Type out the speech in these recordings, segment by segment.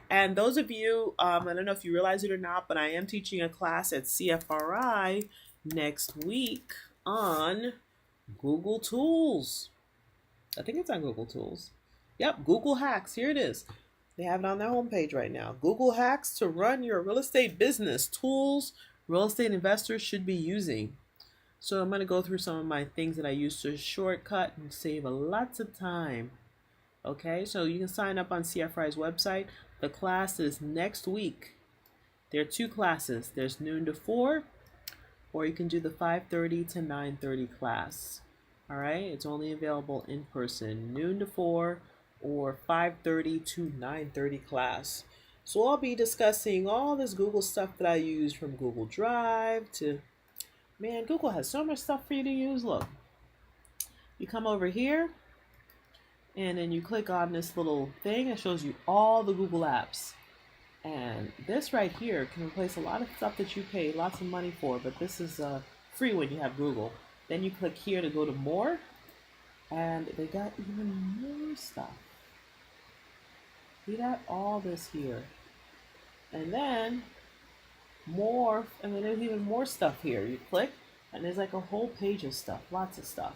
And those of you, I don't know if you realize it or not, but I am teaching a class at CFRI next week on Google Tools. I think it's on Google Tools. Yep, Google Hacks. Here it is. They have it on their homepage right now. Google Hacks to run your real estate business. Tools real estate investors should be using. So I'm going to go through some of my things that I use to shortcut and save a lots of time. Okay, so you can sign up on CFRI's website. The class is next week. There are two classes. There's noon to 4, or you can do the 5:30 to 9:30 class. All right, it's only available in person, noon to 4 or 5:30 to 9:30 class. So I'll be discussing all this Google stuff that I use, from Google Drive to, man, Google has so much stuff for you to use. Look, you come over here and then you click on this little thing. It shows you all the Google apps. And this right here can replace a lot of stuff that you pay lots of money for, but this is free when you have Google. Then you click here to go to more, and they got even more stuff. See that? All this here. And then more, and then there's even more stuff here. You click, and there's like a whole page of stuff, lots of stuff.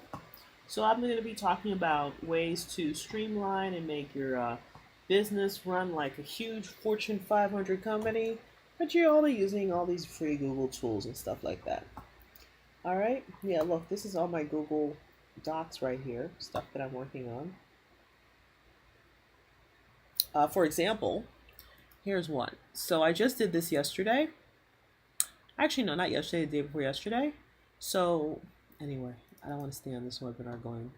So I'm going to be talking about ways to streamline and make your business run like a huge Fortune 500 company, but you're only using all these free Google tools and stuff like that. All right. Yeah, look, this is all my Google Docs right here, stuff that I'm working on. For example, here's one. So I just did this yesterday. Actually, no, not yesterday, the day before yesterday. So anyway, I don't want to stay on this webinar going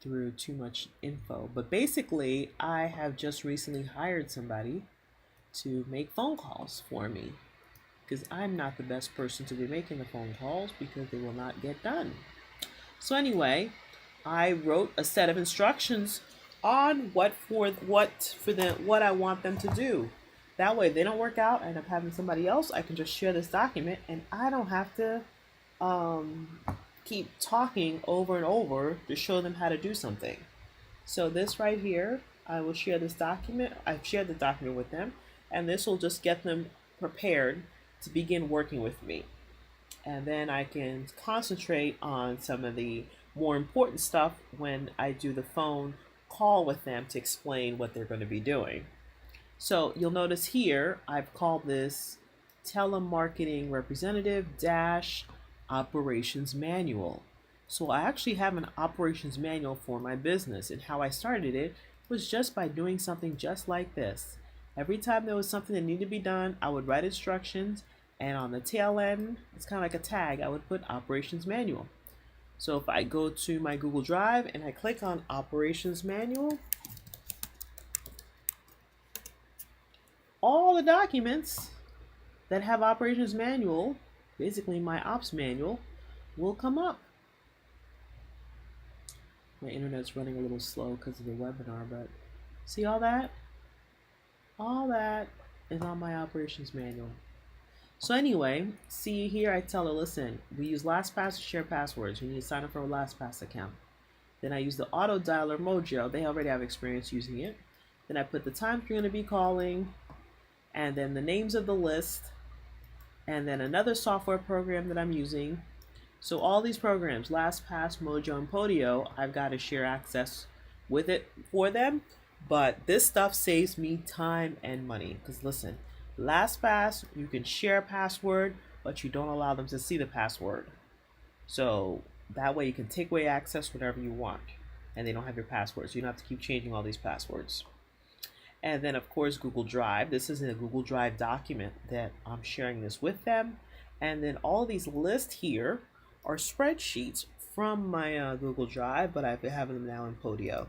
through too much info, but basically I have just recently hired somebody to make phone calls for me, because I'm not the best person to be making the phone calls because they will not get done. So anyway, I wrote a set of instructions on what I want them to do. That way, if they don't work out, I end up having somebody else. I can just share this document, and I don't have to keep talking over and over to show them how to do something. So this right here, I will share this document. I've shared the document with them, and this will just get them prepared to begin working with me. And then I can concentrate on some of the more important stuff when I do the phone call with them to explain what they're going to be doing. So you'll notice here, I've called this telemarketing representative dash operations manual. So I actually have an operations manual for my business, and how I started it was just by doing something just like this. Every time there was something that needed to be done, I would write instructions, and on the tail end, it's kind of like a tag, I would put operations manual. So if I go to my Google Drive and I click on operations manual, all the documents that have operations manual, basically my ops manual, will come up. My internet's running a little slow because of the webinar, but see all that? All that is on my operations manual. So anyway, see here, I tell her, listen, we use LastPass to share passwords. You need to sign up for a LastPass account. Then I use the auto dialer Mojo. They already have experience using it. Then I put the times you're going to be calling, and then the names of the list, and then another software program that I'm using. So all these programs, LastPass, Mojo, and Podio, I've got to share access with it for them. But this stuff saves me time and money. Because listen, LastPass, you can share a password, but you don't allow them to see the password. So that way you can take away access whenever you want, and they don't have your passwords. You don't have to keep changing all these passwords. And then of course Google Drive. This is in a Google Drive document that I'm sharing this with them. And then all these lists here are spreadsheets from my Google Drive, but I've been having them now in Podio,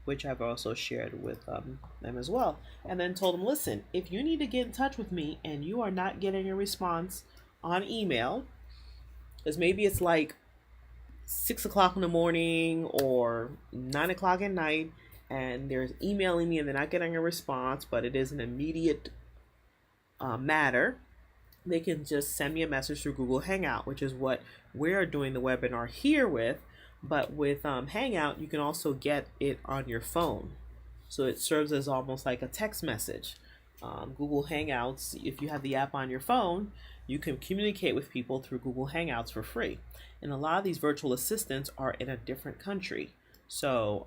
which I've also shared with them as well. And then told them, listen, if you need to get in touch with me and you are not getting a response on email, because maybe it's like 6 o'clock in the morning or 9 o'clock at night, and they're emailing me and they're not getting a response, but it is an immediate matter, they can just send me a message through Google Hangout, which is what we're doing the webinar here with. But with Hangout, you can also get it on your phone. So it serves as almost like a text message. Google Hangouts, if you have the app on your phone, you can communicate with people through Google Hangouts for free. And a lot of these virtual assistants are in a different country. So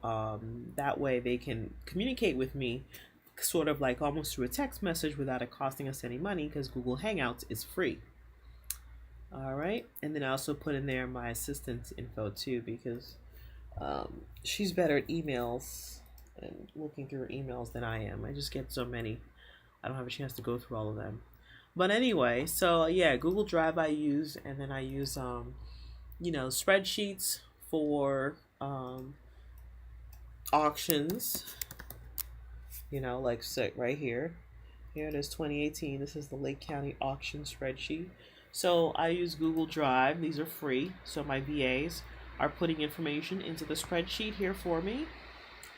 that way they can communicate with me sort of like almost through a text message without it costing us any money because Google Hangouts is free. All right. And then I also put in there my assistant's info too because she's better at emails and looking through her emails than I am. I just get so many. I don't have a chance to go through all of them. But anyway, so yeah, Google Drive I use, and then I use spreadsheets for auctions. Like right here. Here it is, 2018. This is the Lake County auction spreadsheet. So I use Google Drive. These are free. So my VAs are putting information into the spreadsheet here for me.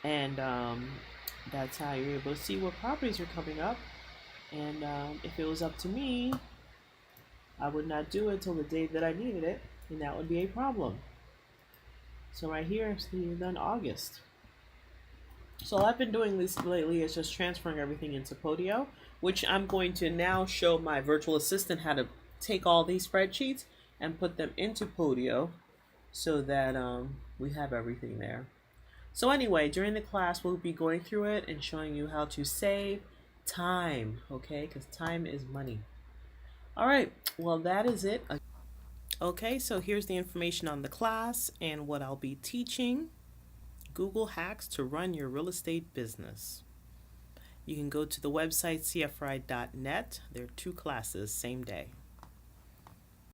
And that's how you're able to see what properties are coming up. And if it was up to me, I would not do it till the day that I needed it. And that would be a problem. So right here, I'm seeing done August. So all I've been doing this lately is just transferring everything into Podio, which I'm going to now show my virtual assistant how to take all these spreadsheets and put them into Podio so that we have everything there. So anyway, during the class, we'll be going through it and showing you how to save time, okay? Because time is money. All right, well, that is it. Okay, so here's the information on the class and what I'll be teaching. Google hacks to run your real estate business. You can go to the website cfri.net. There are 2 classes, same day.